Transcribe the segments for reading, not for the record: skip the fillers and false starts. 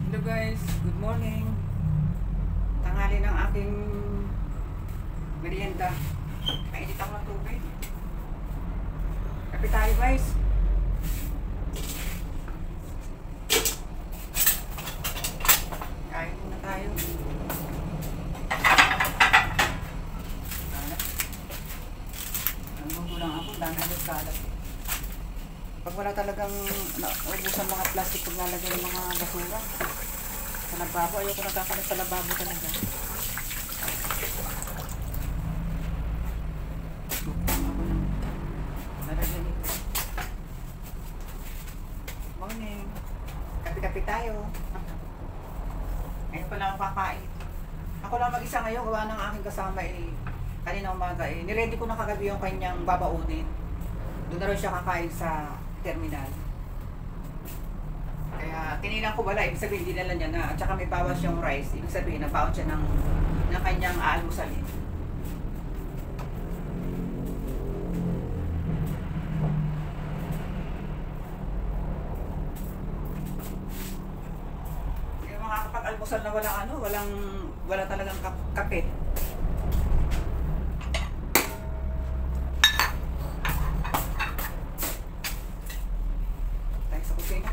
Hello guys, good morning. Tanghali ng aking merienda. Mainit ako ng tubig. Kape tayo guys. Kain muna tayo. Nanggulo lang ako, dami agad kalat. Pag wala talagang ubusan mga plastic pag lalagay ng mga basura sa lababo, ayoko nagkakalat sa lababo talaga. Bukang ako ng nalagyan ito. Morning. Kapi-kapi tayo. Ngayon pa lang ako kakain. Ako lang mag-isa ngayon, gawa ng aking kasama kanina umaga niready ko na kagabi yung kanyang babaunin. Doon na rin siya kakain sa terminal. Kaya tinilang ko wala, ibig sabihin dinala niya na, at saka may bawas yung rice, ibig sabihin nabaon siya ng kanyang aalmusalin. Yung mga kapag-almusal na wala talagang kape.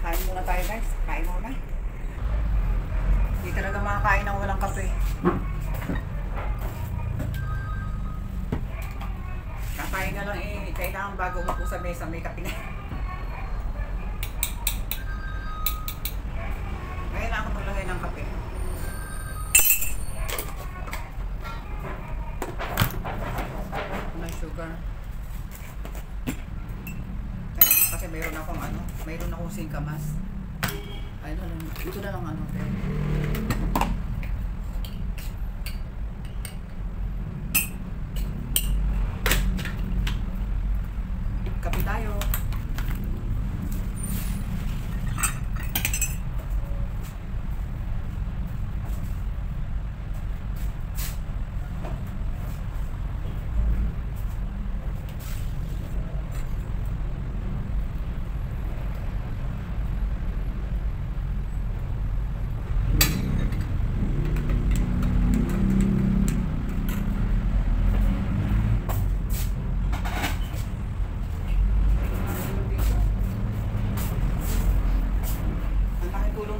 Kain muna tayo guys. Kain muna. Hindi talaga makakain ng walang kape. Kakain na lang kailangan bago umupo sa mesa may kape na. Ngayon na ako maglagay ng kape. May sugar. Kasi mayroon akong singkamas. Ito na lang kape tayo.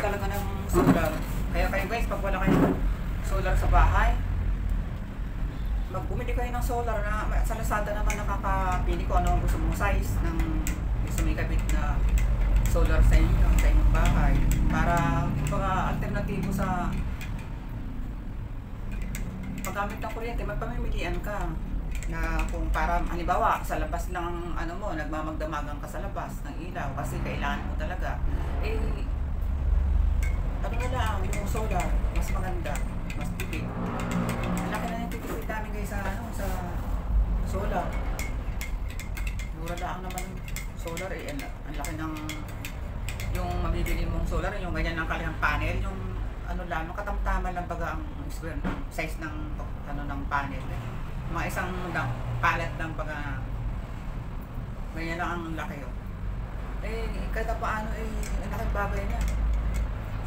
Talaga ng solar. Kaya kayo guys, pag wala kayong solar sa bahay, bumili kayo ng solar na sa Lazada naman nakakapili ko ano ang gusto mong size ng gusto may kabit na solar sa inyong bahay. Para kumbaga alternatibo sa paggamit ng kuryente, magpamimilian ka na kung para halimbawa sa labas lang nagmamagdamagan ka sa labas ng ilaw kasi kailangan mo talaga yung solar, mas maganda, mas tipid. Ang laki na yung titipid namin guys sa solar. Mura lang naman solar ang laki ng yung mabibili mong solar, yung ganyan ng kalihang panel, yung katamtaman lang baga ang square ng size ng ng panel. Mga isang pallet lang baga ganyan lang ang laki yun. Kada paano ang laking bagay niya.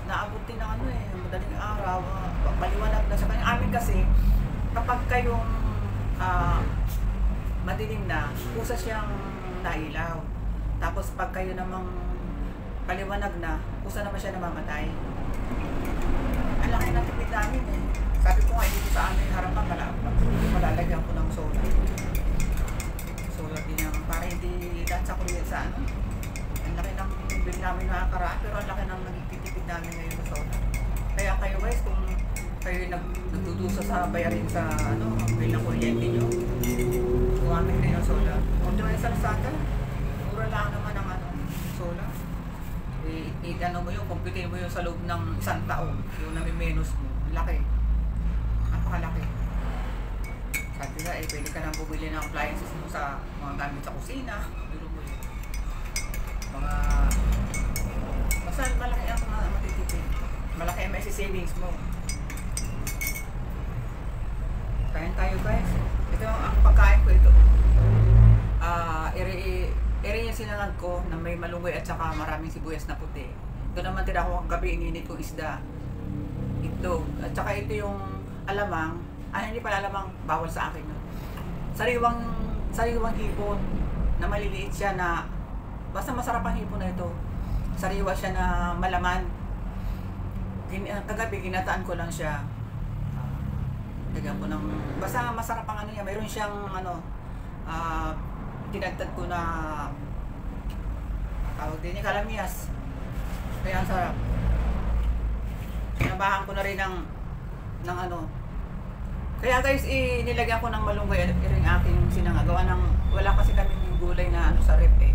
Naabot din ng madaling araw, maliwanag na sa kanya. Amin kasi, kapag kayong madilim na, kusa siyang nailaw. Tapos pag kayo namang paliwanag na, kusa naman siya namamatay. Ang laki ng tipid namin Sabi ko nga, dito sa amin harapan, malalagyan ko ng solar. Solar din yan, para hindi lahat sa kuryente sa ang laki ng bill namin nakakaraan, pero ang laki ng nagtitipid namin ngayon sa solar. Kaya kayo guys, kung kayo nagdudusa sa bayarin sa bill ng kuryente nyo, gumamit kayo ng solar. Kung doon sa Lazada, mura lang naman ang solar. Mo yun, compute mo yun sa loob ng isang taon, yung nami-menus mo, laki. Napakalaki. Sabi nga, pwede ka nang bumili ng appliances mo sa mga gamit sa kusina. Duro mo yun. Basta malaki ang matitipid. Malaki ang may savings mo. Kain tayo guys. Ito ang pagkain ko ito. Ere yung sinangag ko na may malungoy at saka maraming sibuyas na puti. Ito naman tira ko ang gabi, ininit kong isda. Itlog. At saka ito yung alamang. Hindi pala alamang, bawal sa akin yun. Sariwang hipon na maliliit siya na basta masarap ang hipon na ito. Sariwa siya na malaman. Kagabi, ginataan ko lang siya. Lagyan ko ng, basta masarap ang ano niya. Mayroon siyang tinagtad ko na tawag din niya kalamias. Kaya ang sarap. Sinabahan ko na rin ng Kaya guys, nilagyan ko ng malunggay at rin aking sinangagawa ng, wala kasi kami gulay na sa rep eh.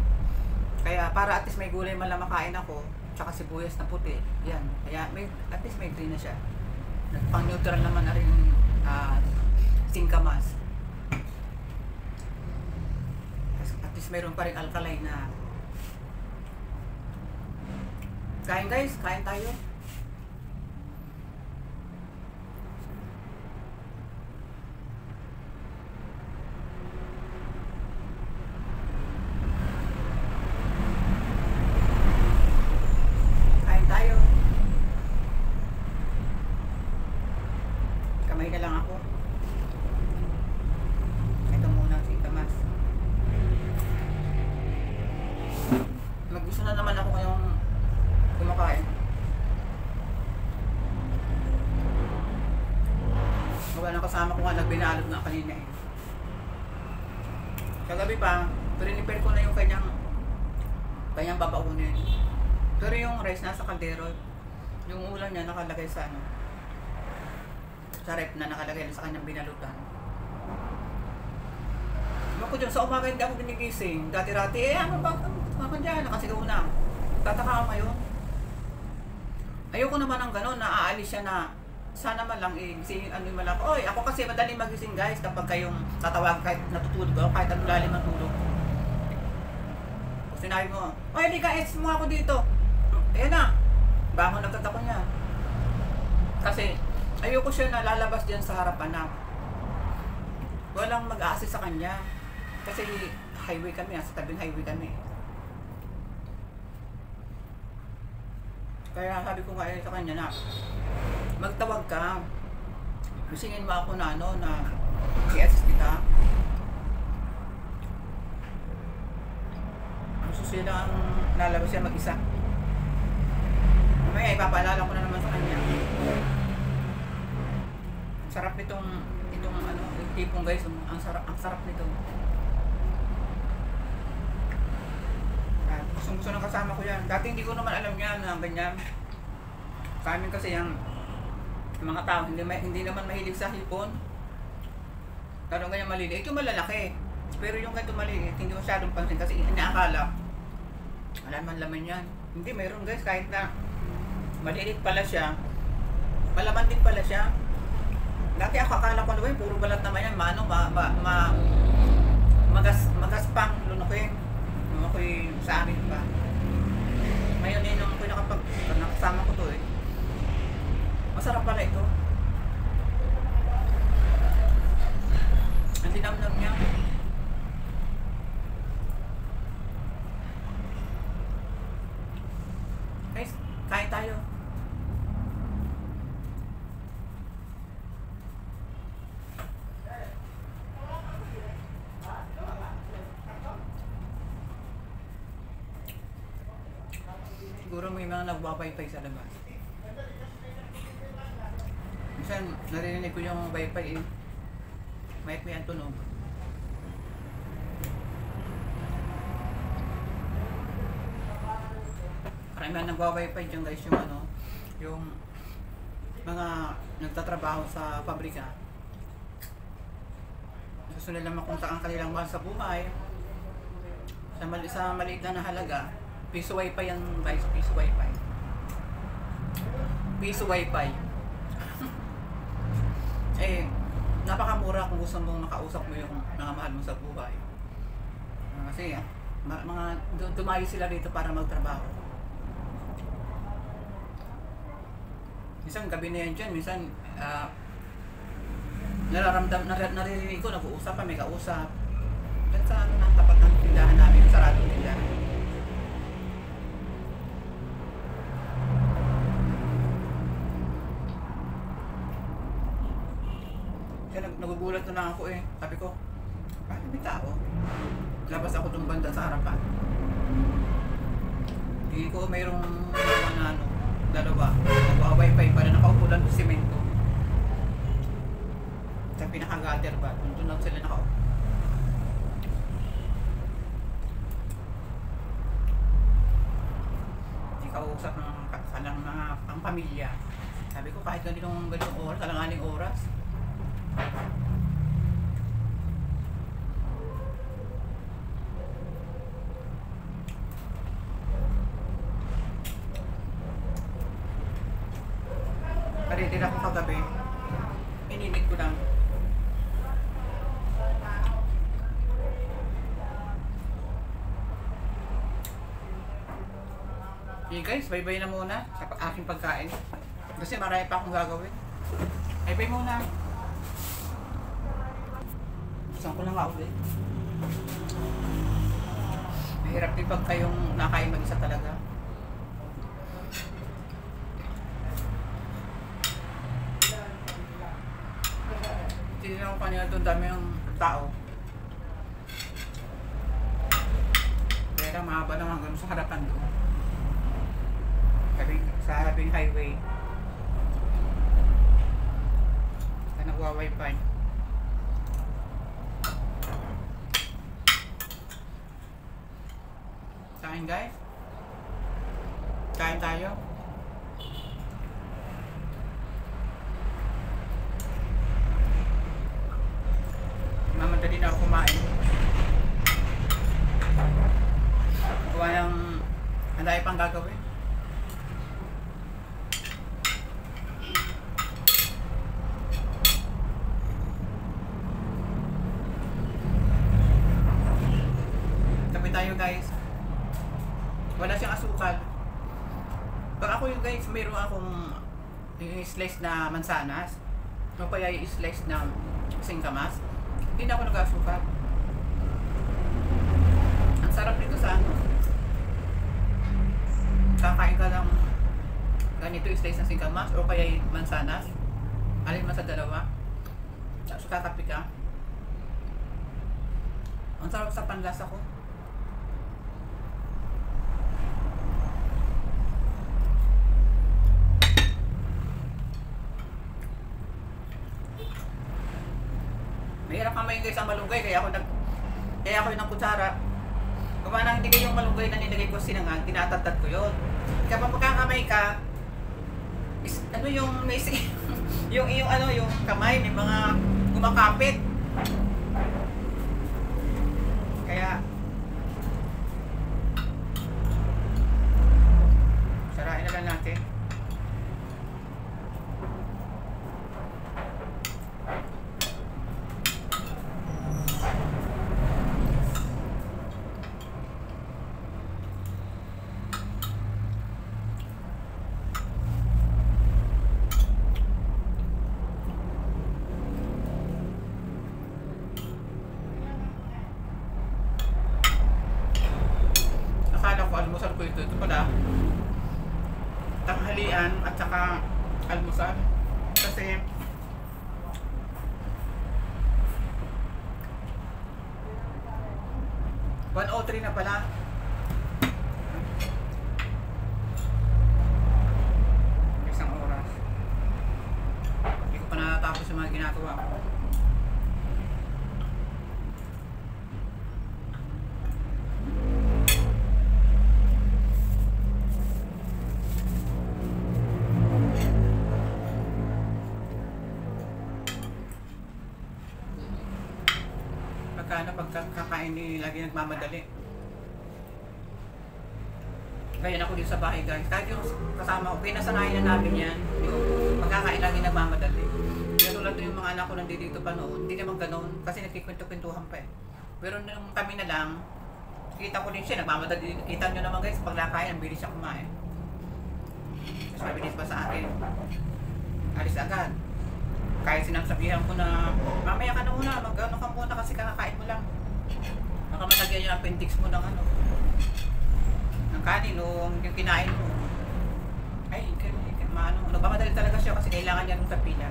Kaya para at least may gulay man lang makain ako, tsaka sibuyas na puti. Yan. Kaya at least may green na siya. Pang neutral naman na rin singkamas. At least mayroon pa rin alkaline na. Kain guys, kain tayo. Kamay na lang ako. Ito muna si Tamas. Mag-gusto na naman ako ngayong kumakain. Wala nang kasama ko nga, nagbinalog na kanina eh. Kagabi pa, pinipare ko na yung kanyang babaunin. Pero yung rice nasa kaldero, yung ulam niya nakalagay sa sa rep na nakalagay sa kanyang binalutan. Ako dyan, sa umaga hindi ako ginigising. Dati-rati, ano ba? Ako dyan, nakasigaw na. Tataka ako ngayon. Ayoko naman ng gano'n, naaalis siya na sana man lang gising, man lang. Oy, ako kasi madaling magising guys kapag kayong tatawag kahit natutulog ako, kahit ang lalim ang tulog. Kung sinabi mo, oy, di ka, ex mo ako dito. Ayan na. Bangon agad ako niya. Kasi ayoko siya na lalabas dyan sa harapan na walang mag-a-assist sa kanya. Kasi highway kami, sa tabing highway kami. Kaya sabi ko nga sa kanya na magtawag ka. Gisingin mo ako na i-assist kita. Gusto sila ang lalabas siya mag-isa. Mamaya ipapaalala ko na naman sa kanya. Sarap itong yung tipong guys, ang sarap nito. Gusto ng kasama ko yan. Dati hindi ko naman alam yan na ganyan. Sa amin kasi yung mga tao hindi naman mahilig sa hipon. Pero ganyan maliliit, yung malalaki. Pero yung ganito maliit, hindi masyadong pansin kasi inaakala wala man laman yan. Hindi, mayroon guys, kahit na maliit pala siya, malaman din pala siya. Dati ako akala ko puro balat naman yan, magaspang lunukin. Nung ako'y sa amin pa. Ngayon nung ako'y nakasama ko to eh. Masarap pala ito. Ang dinamnam niya. Guys, kain tayo. Siguro may mga nagwapaypay sa labas. Minsan, narinig ko yung wifi eh. May ang tunog. Karamihan nagwa-wifi dyan guys yung mga nagtatrabaho sa pabrika. Gusto nila makunta ang kanilang mahal sa buhay. Sa maliit na halaga. Piso wifi yan guys, piso wifi. Piso wifi. Eh, napakamura kung gusto mong makausap mo yung mga mahal mo sa buhay. Kasi mga dumayo sila dito para magtrabaho. Minsan gabi na yan dyan, minsan naririnig ko, nag-uusap pa, may kausap. Dyan sa ng tapat ng tindahan namin, saradong tindahan. nagugulat na lang ako eh. Sabi ko, bakit may tao? Labas ako itong banda sa harapan. Hindi ko mayroong dalawa. Nag-wifi pa na nakaupo lang sa simento. Sa pinaka-gutter ba? Doon lang sila nakaupo. Hindi kausap ng kalang ang pamilya. Sabi ko kahit ganitong oras, alanganing oras. Din ako kagabi, ininit ko lang. Okay guys, bye-bye na muna sa aking pagkain. Kasi marami pa akong gagawin. Bye-bye muna. Saan ko lang nga ulit. Mahirap din pag kayong nakain mag-isa talaga. Hindi ako kanina doon dami yung tao. Kaya mahaba naman hanggang sa harapan doon. Sa haraping highway. Kaya nagwa-wifi. Kain guys. Kain tayo. Mamadali na ako kumain. Gawa ng ang dami pang gagawin. Tabi tayo guys. Wala siyang asukal. Pag ako yung guys, mayroon akong yung slice na mansanas. O kaya yung slice na singkamas. Hindi na ako nag-asukal. Ang sarap nito sa ano. Kakain ka lang ganito yung slice ng singkamas o kaya yung mansanas. Alin man sa dalawa. Tapos kakapi ka. Ang sarap sa panlasa ko. Mahirap kang maingay sa malunggay, kaya ako yung ng kutsara. Gawa nang hindi yung malunggay na nilagay ko sinangang, tinatatad ko yun. Kapag magkakamay ka, ano yung yung kamay, may mga gumakapit. Kaya sarain na lang natin. Almusal ko ito pala tanghalian at saka almusal kasi $103 na pala. Isang oras hindi ko pa natapos yung mga ginagawa ko. Pagkakain ni lagi nagmamadali. Ganyan ako dito sa bahay guys. Kahit yung kasama ko, pinasanayan na namin yan. Yung pagkakain lagi nagmamadali. Kaya tulad yung mga anak ko nandito pa noon, hindi naman ganoon kasi nagkikwento-kwentuhan pa eh. Pero nung kami na lang, kita ko din siya, nagmamadali. Kita nyo naman guys, pag nakain, ang bilis siya kumain. Mas mabilis pa sa akin. Alis agad. Kahit sinasabihan ko na, mamaya ka na muna, mag-ano ka muna kasi kakakain mo lang. Baka matagyan yung appendix mo ng ano. Ng kanin o yung kinain mo. Ay, maano. Nagmamadali talaga siya kasi kailangan niya nung sa pila.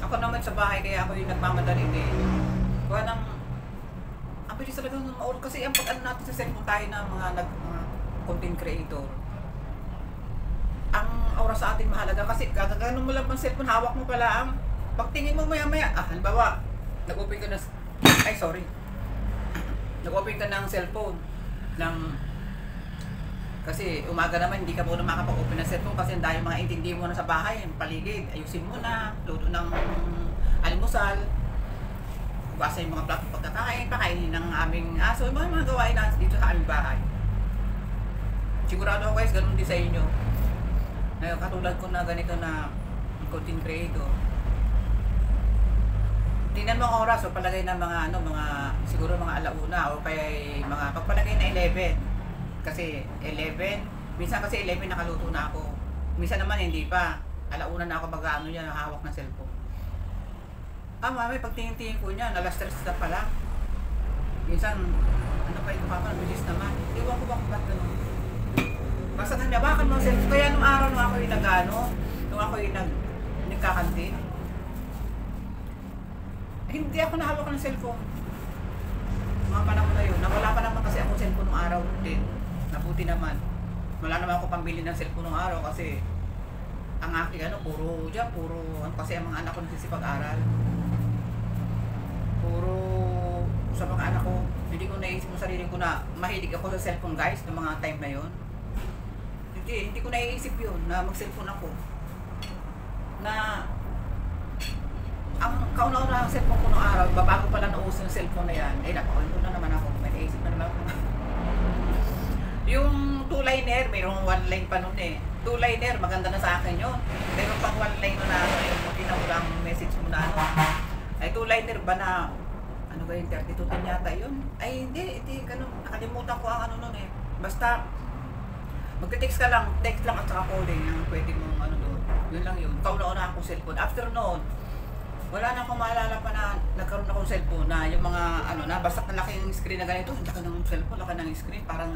Ako Ako naman sa bahay, kaya ako yung nagmamadali din. Kuha ng, ang bilis talaga ng oras. Kasi ang pag-ano natin sa cellphone tayo na mga content creator. Ang oras sa atin mahalaga kasi gagaganon mo lang ang cellphone, hawak mo pala ang pagtingin mo maya-maya. Halimbawa, nag-open ka na, nag-open ka ng cellphone ng, kasi umaga naman hindi ka muna makapag-open ng cellphone kasi ang dahil mga intindi mo na sa bahay, ang paligid, ayusin mo na, luto ng almusal, basa yung mga plato pagkakain, pakainin ng aming aso, yung mga gawain natin dito sa aming bahay. Sigurado ako guys, ganun din sa inyo. Ngayon, katulad ko na ganito na content creator. Tingnan mo ang oras, o palagay na mga siguro mga alauna o kaya mga pagpalagay na 11. Kasi 11, minsan kasi 11 nakaluto na ako. Minsan naman hindi pa. Alauna na ako mag-ano yan, hawak ng cellphone. Mami, pag tingin-tingin ko niyan, alas 3 na pala. Minsan, ano pa ito pa, bilis naman. Iwan ko ba kung ba't ganun? Basta nanyabakan mo ang cellphone. Kaya nung araw nung ako yung nung ako yung nagkakantin, hindi ako nahawak ng cellphone. Mga panahon na yun. Nawala pa naman kasi ako cellphone nung araw din. Nabuti naman. Wala naman ako pambili ng cellphone nung araw kasi ang aking puro kasi ang mga anak ko nagsisipag-aral. Puro sa mga anak ko, hindi ko naisip mo sarili ko na mahilig ako sa cellphone guys ng mga time na yun. Hindi ko naiisip yun na mag-cellphone ako. Na ang kauna-una ang cellphone ko nung araw, bago pala nauso yung cellphone na yan, napakulit na naman ako, may naisip na naman ako. Yung two-liner, mayroong one line pa nun eh. Two-liner, maganda na sa akin yun. Mayroon pang one line na yung tinawag message mo na ay two-liner ba na, ano ba yung 32 yata yun? Ay hindi, ganun, nakalimutan ko ang nun eh. Basta, magte-text ka lang, text lang at saka calling, yung pwede mong doon. Yun lang yun. Kauna-una akong cellphone. After noon, wala na akong maalala pa na nagkaroon akong cellphone na yung mga na basta na laking screen na ganito, hindi ka ng cellphone, laki ng screen, parang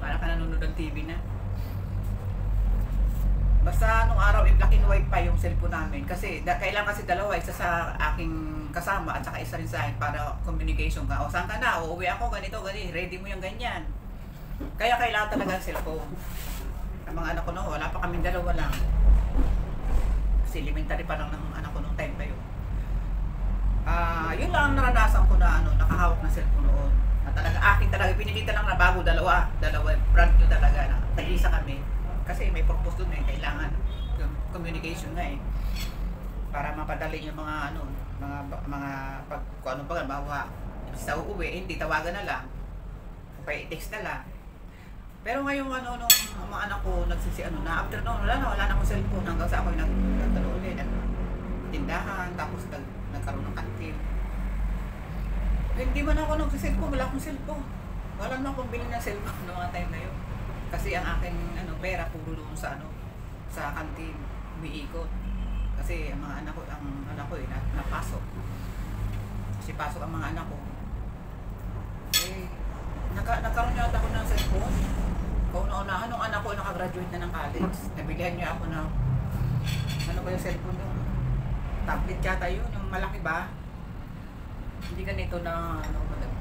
parang ka nanonood ng TV na. Basta nung araw black and white pa yung cellphone namin kasi kailangan kasi dalawa, isa sa aking kasama at saka isa rin sa akin para communication ka. O saan ka na? O uwi ako, ganito, ready mo yung ganyan. Kaya kailangan talaga ng cellphone. Ang mga anak ko wala pa kaming dalawa lang. Kasi elementary pa lang ng anak ko nung time na yun. Yun lang ang naranasan ko na nakahawak ng cellphone noon. Na talaga akin talaga pinilitan lang na bago dalawa brand new talaga na tag-isa kami. Kasi may purpose doon kailangan communication na para mapadali yung mga mga pag kung ano pa bawa sa uuwi hindi tawagan na lang. Okay, text na lang. Pero ngayon nung mga anak ko na after noon wala na akong cellphone hanggang sa ako nagtalo ulit tindahan tapos nagkaroon ng kantin. Hindi man ako nagsiselfone, wala akong cellphone. Wala na akong bilhin ng cellphone noong mga time na yun. Kasi ang aking pera puro doon sa sa kantin, umiikot. Kasi ang mga anak ko napasok. Kasi pasok ang mga anak ko. Nagkaroon yata ako ng cellphone. Kauna-unahan nung anak ko nakagraduate na ng college. Nabilihan niya ako ng ba yung cellphone yung tablet yata yun, yung malaki ba? Hindi ganito na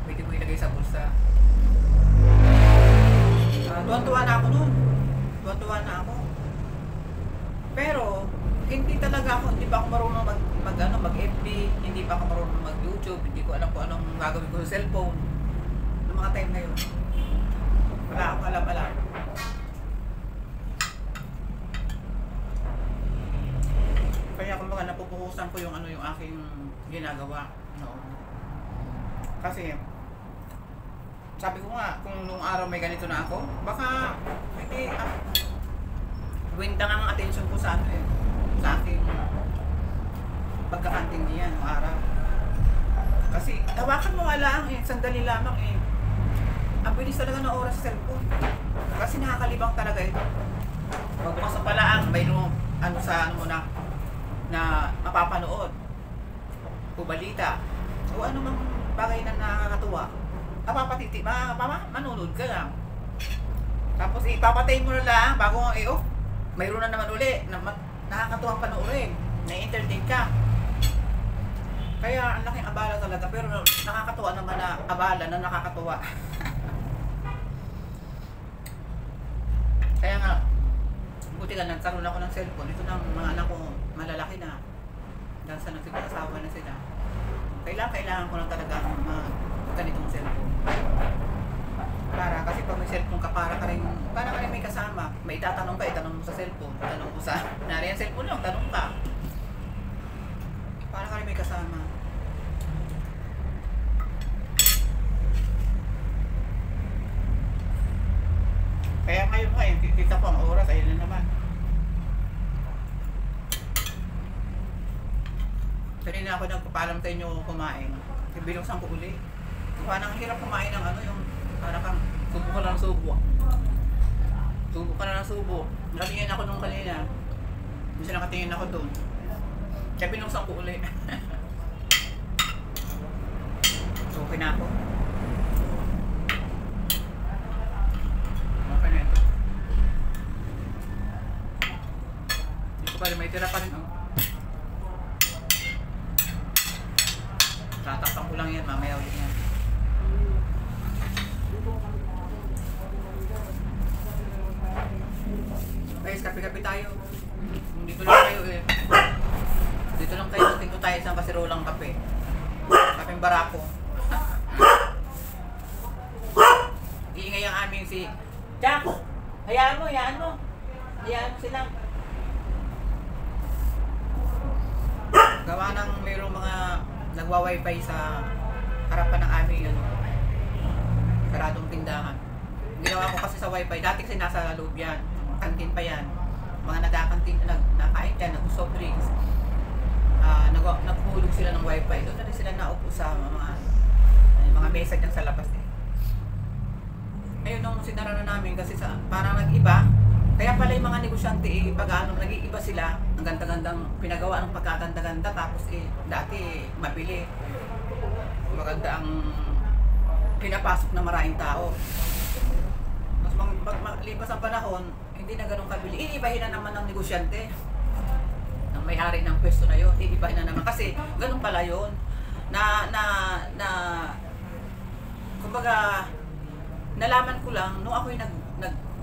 pwede mo ilagay sa bulsa. Tuwan-tuwa na ako nun. Tuwan-tuwa na ako. Pero hindi pa ako marunong mag-FB, hindi pa ako marunong mag-YouTube, hindi ko alam kung anong gagawin ko sa cellphone. Noong mga time na yun. Wala akong alam. Kaya kung mga napupukusan ko yung yung aking ginagawa. Kasi sabi ko nga, kung nung araw may ganito na ako, baka hindi windang ang attention ko sa sa aking pagkakanting niya nung araw. Kasi hawakan mo nga lang sandali lamang ang bilis talaga ng oras sa cellphone. Kasi nakakalibang talaga ito. Magbukas pa lang, mayroong na mapapanood o balita o ano mang bagay na nakakatuwa, manonood ka lang. Tapos ipapatay mo na lang bago mayroon na naman uli na nakakatuwang panoorin, na-entertain ka. Kaya ang laking abala talaga, pero nakakatuwa naman na abala na nakakatuwa. Kaya nga, buti nga nagkaroon ako ng cellphone. Ito ng mga anak ko malalaki na. Dahil sa nagsipasawa na sila. Kailangan ko na talaga ganitong cellphone. Kasi pag may cellphone ka, para ka rin may kasama. May itatanong ka, itanong mo sa cellphone. Tanong mo sa, nari ang cellphone lang, tanong ka. Para ka rin may kasama. Kaya ngayon, kita ko ang oras, ayun na naman. Kanina ako nagpapalam sa inyo kumain. Binuksan ko uli. Parang hirap kumain ng yung parang kang subo ka lang subo. Subo ka na ng subo. Nakatingin ako nung kanina. Kasi nakatingin ako doon. Kaya binuksan ko uli. Okay na ako. Okay na ito. Dito pa rin, may tira pa rin. Tatakpan ko lang yan, mamaya ulit yan. Guys, kape-kape tayo. Dito lang kayo Dito lang kayo, tingko tayo isang kasirolang kape. Kapeng barako. Iingay ang aming si Jack! Hayaan mo. Hayaan mo sila. Gawa ng mayroong mga nagwa-wifi sa harapan ng aming saradong tindahan. Ginawa ko kasi sa wifi, dati kasi nasa loob yan, kantin pa yan. Mga nagkakantin, nakain dyan, nag-soft drinks. Naghulog sila ng wifi. Doon na rin sila naupo sa mga mesa dyan sa labas. Ayun nung sinara na namin kasi parang nag-iba. Kaya pala yung mga negosyante pag nag-iiba sila, ang ganda-gandang pinagawa ng pagkaganda-ganda, tapos dati mabili. Maganda ang pinapasok na maraming tao. Mas lipas ang panahon, hindi na ganun kabili. Iibahin na naman ng negosyante. Ng may-ari ng pwesto na yun, iibahin na naman. Kasi ganun pala yun. Kumbaga, nalaman ko lang, nung ako'y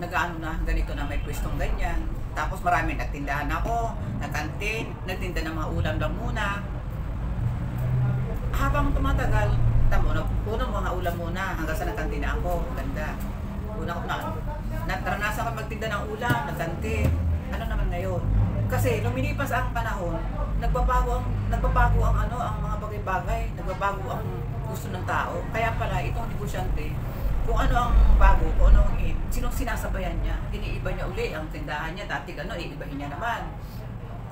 nag-ano na, ganito na may pwestong ganyan. Tapos marami nagtindahan ako, nagkantin, nagtinda ng mga ulam lang muna. Habang tumatagal, unang mga ulam muna, hanggang sa nagkantin na ako, ganda. Naranasan ka magtinda ng ulam, nagkantin. Ano naman ngayon? Kasi lumilipas ang panahon, nagbabago ang mga bagay-bagay, nagbabago ang gusto ng tao. Kaya pala itong negosyante, kung ano ang bago, kung ano ang sinong sinasabayan niya, iniiba niya uli ang tindahan niya. Dati iibahin niya naman.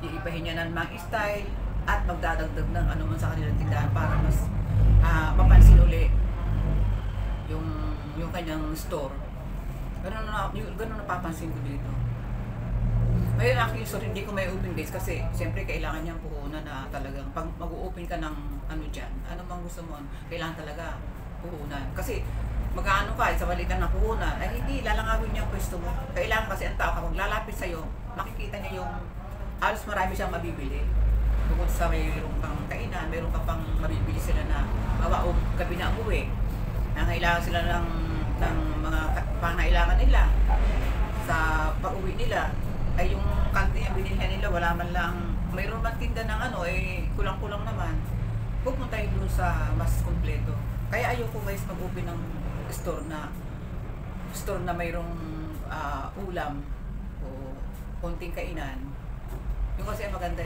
Iibahin niya ng mga style at magdadagdag ng ano man sa kanilang tindahan para mas mapansin uli yung kanyang store. Ganun napapansin ko dito. Ngayon actually, hindi ko may open days kasi siyempre kailangan niyang puhunan na talagang pag mag-open ka ng dyan, ano bang gusto mo, kailangan talaga puhunan. Kasi magkano ka sa balitan ng puhunan, ay hindi lalangawin niya ang pwesto mo. Kailangan kasi ang tao kapag lalapit sa'yo, makikita niya yung halos marami siyang mabibili. Bukod sa mayroong pang kainan, mayroong ka pang mabibili sila na o gabi na uwi. Nangailangan sila ng mga pangailangan nila sa pag-uwi nila. Ay yung kantin yung binilhan nila, wala man lang, mayroon man tinda ng kulang-kulang naman. Pupunta yun doon sa mas kompleto. Kaya ayoko guys mag-open ng store na mayroong ulam o konting kainan. Yung kasi ang maganda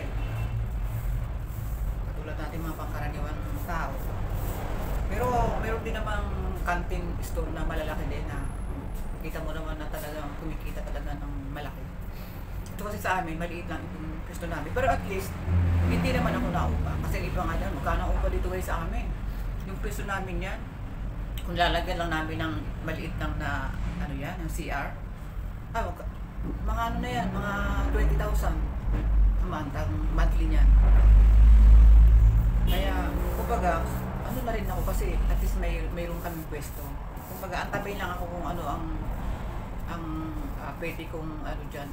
katulad natin mga pangkaraniwan tao. Pero mayroon din namang canteen store na malalaki din na kita mo naman na talagang kumikita talaga ng malaki. Ito kasi sa amin, maliit lang itong pwesto namin. Pero at least, hindi naman ako naupa. Kasi iba nga dyan, magkano upa dito guys sa amin. Yung pwesto namin yan, kung lalagyan lang namin ng maliit lang na, ng CR, mga na yan, mga 20,000 a month, ang monthly niyan. Kaya, kumbaga, na rin ako kasi at least mayroon kaming pwesto. Kumbaga, antabay lang ako kung ano ang pwede kong dyan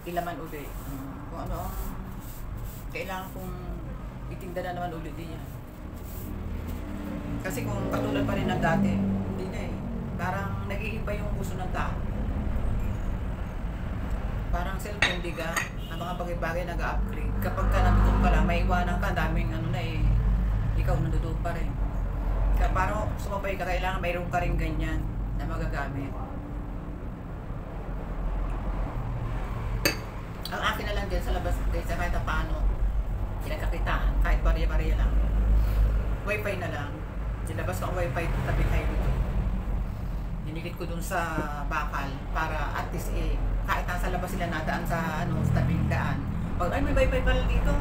ilaman uli. Kung ano ang kailangan kong itinda na naman ulit din yan. Kasi kung katulad pa rin ng dati, hindi na eh. Parang nag-iiba yung gusto ng tao. Parang cellphone, di ka? Ang mga bagay-bagay nag-upgrade. Kapag ka nandun ka lang, may iwanan ka, daming ano na eh. Ikaw nandun pa rin. Kaya parang sumabay ka, kailangan mayroon ka rin ganyan na magagamit. Ang akin na lang din sa labas, sa kahit paano, pinagkakitaan, kahit bariya-bariya lang. Wi-Fi na lang. Sinabas ko ang Wi-Fi tabing highway ko. Dinilit ko dun sa bakal para at least kahit nasa labas sila nadaan sa sa tabing daan. Pag ay may Wi-Fi pala dito,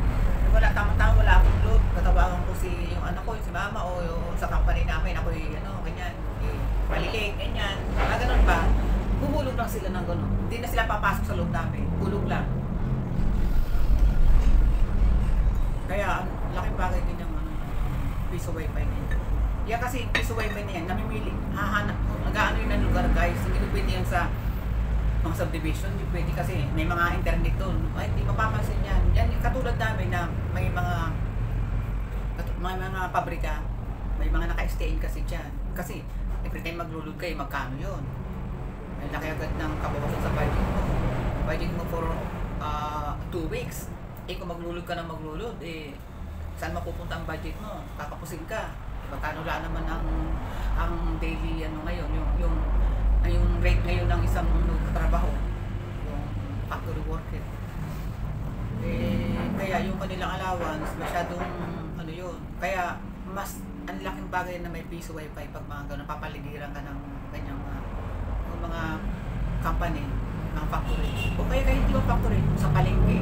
wala tama-tama, wala akong load. Tatawagan ko yung anak ko, si mama o yung sa company namin, ako ganyan, palilig, ganyan. Ganun ba? Bubulog lang sila ng gano'n. Hindi na sila papasok sa loob namin. Bulog lang. Kaya, laking bagay din yung piso Wi-Fi na yun. Yan kasi piso Wi-Fi na yan, namimili, nag-aano yun ng lugar guys. Hindi ko pwede yan sa mga subdivision, hindi pwede kasi may mga internet doon. Ay, hindi mapapansin yan. Yan, katulad namin na may mga pabrika, may mga naka-stain kasi dyan. Kasi, every time maglulod kayo, magkano yun? May laki agad ng kabawasan sa budget mo. Budget mo for 2 weeks. Kung maglulod ka ng maglulod, saan mapupunta ang budget mo? Kakapusin ka. Magkano lang naman ang daily ngayon, yung rate ngayon ng isang trabaho, yung factory worker. Kaya yung kanilang allowance, masyadong yun. Kaya mas ang laking bagay na may piso Wi-Fi pag mga gano'n, papaligiran ka ng ganyang mga company, mga factory. O kaya kahit hindi mo factory, sa palengke.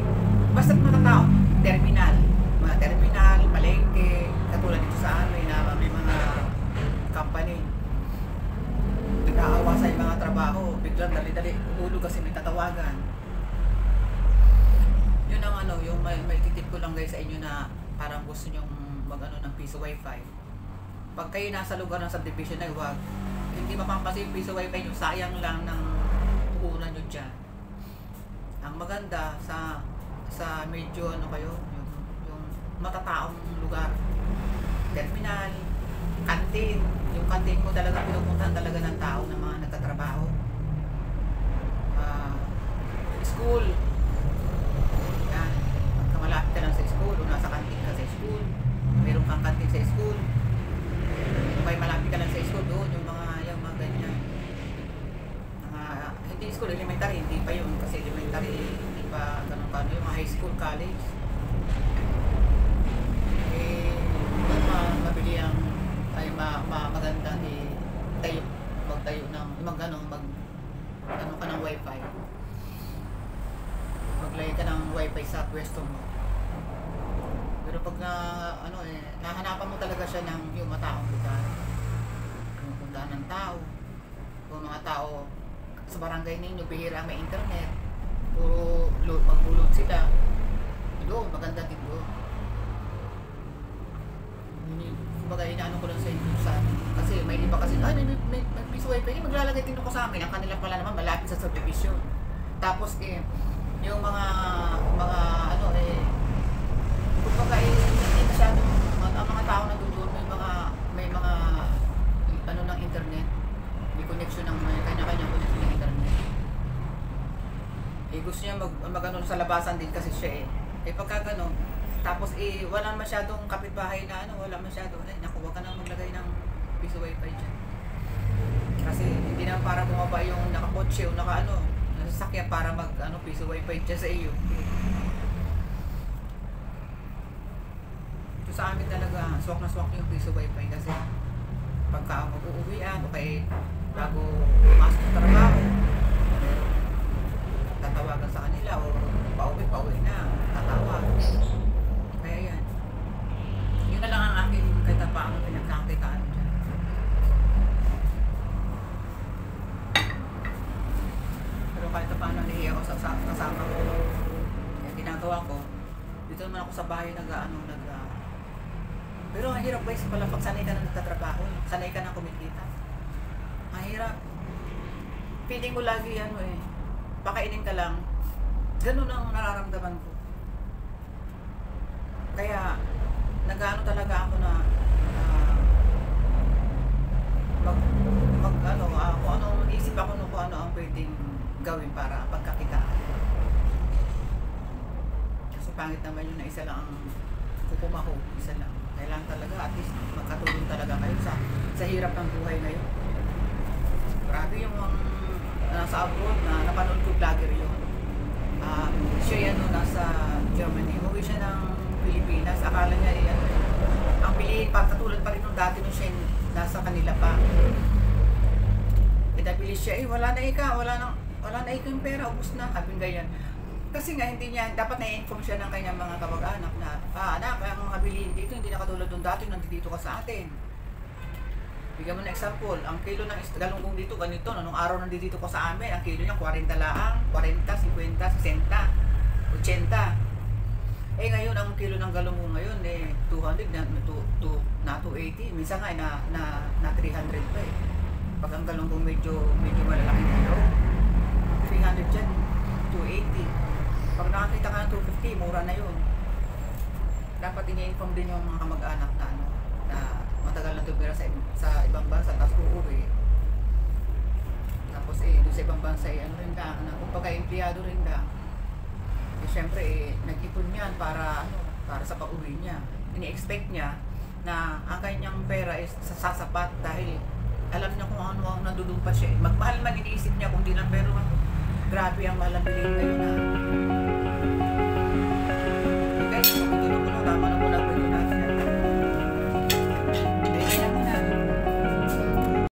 Basta mga tao, mga terminal, palengke, katulad dito sa amin na may mga company. Nag-aawa sa mga trabaho, biglang dali-dali, ulog kasi may tatawagan. Yun ang yung may titip ko lang guys sa inyo na parang gusto nyong ng piso Wi-Fi. Pag kayo nasa lugar ng subdivision na huwag, hindi mapapansin yung piso Wi-Fi nyo, sayang lang ng puhunan nyo dyan. Ang maganda sa medyo yung matataong lugar, terminal, kantin, yung kantin mo talaga pinupuntahan talaga ng tao, ng mga nagtatrabaho, school, yan, malapit ka lang sa school o nasa kantin ka sa school, meron kang kantin sa school, may malapit ka lang sa school doon, yung mga ganyan, hindi school, elementary, hindi pa yun, kasi elementary, hindi pa ganun pa, yung mga high school, college, mabili ang maganda magtayo ng ka ng Wi-Fi, maglagay ka ng Wi-Fi sa pwesto mo. Pero pag nahanapan mo talaga siya ng yung mataong lugar, pumupuntahan ng tao, kung mga tao sa barangay ninyo bihira may internet, puro magbulod sila, doon maganda din doon. Kumbaga inaano ko lang sa inyo kasi may iba kasi may piso Wi-Fi, maglalagay din ako sa amin, ang kanila pala naman malapit sa subdivision. Tapos yung mga kumbaga hindi masyadong ang mga tao na doon may mga ng internet, may connection ng kanya-kanya connection ng internet. Gusto niya mag sa labasan din kasi siya pagka gano'n, tapos wala masyadong kapitbahay na wala masyadong, naku, wag ka nang maglagay ng piso Wi-Fi dyan. Kasi hindi na para bumaba yung nakakotse o nasasakyan para piso Wi-Fi dyan sa iyo. Ito sa amin talaga, swak na swak yung piso Wi-Fi kasi pagka mag-uuwian o kaya bago pumasok sa trabaho, tatawagan sa kanila o pauwi na, tatawag. Kaya yan. Yun na lang ang aking kahit paano pinagkakitaan dyan. Pero kahit paano nahiya ako sa kasama ko. Kaya ginagawa ko, dito naman ako sa bahay pero ang hirap guys pala pag sanay ka na nagtatrabaho, sanay ka na kumikita. Ang hirap. Feeling ko lagi pakainin ka lang. Ganun ang nararamdaman ko. Kaya nag-ano talaga ako na ah, kung ano, mag-isip ako no, kung ano ang pwedeng gawin para pagkakitaan. Kasi pangit naman yun na isa lang ang kukumaho, isa lang. Kailangan talaga at least magkatulong talaga kayo sa hirap ng buhay ngayon. Grabe yung nasa abroad na napanood ko vlogger yun. Siya yan no, nasa Germany. Umuwi siya ng Pilipinas. Akala niya ang piliin pa, katulad pa rin nung dati nung siya nasa kanila pa. Nabilis siya, wala na ika yung pera, ubus na, sabi ganyan. Kasi nga hindi niya, dapat na-inform siya ng kanyang mga kamag-anak na, anak, ang mga bilihin dito, hindi na katulad nung dati, nandito ka sa atin. Bigyan mo na example, ang kilo ng galunggong dito, ganito, nung araw nandito ko sa amin, ang kilo niya 40 laang, 40, 50, 60, 80. Ngayon, ang kilo ng galunggong ngayon, 200 na 280, minsan nga na 300 pa eh. Pag ang galunggong medyo malalaki kilo, 300 dyan, 280. Pag nakakita ka ng 250, mura na yun. Dapat ini-inform din yung mga kamag-anak na matagal na tumira sa ibang bansa, tapos uuwi. Tapos doon sa ibang bansa, ano rin na kumbaga empleyado rin na. Siyempre, nag-ipon yan para sa pag-uwi niya. Ini-expect niya na ang kanyang pera is sasapat dahil alam niya kung ano ang nandudumpa siya. Magmahal man iniisip niya kung di lang, pero grabe ang mahal ang bilhin ngayon na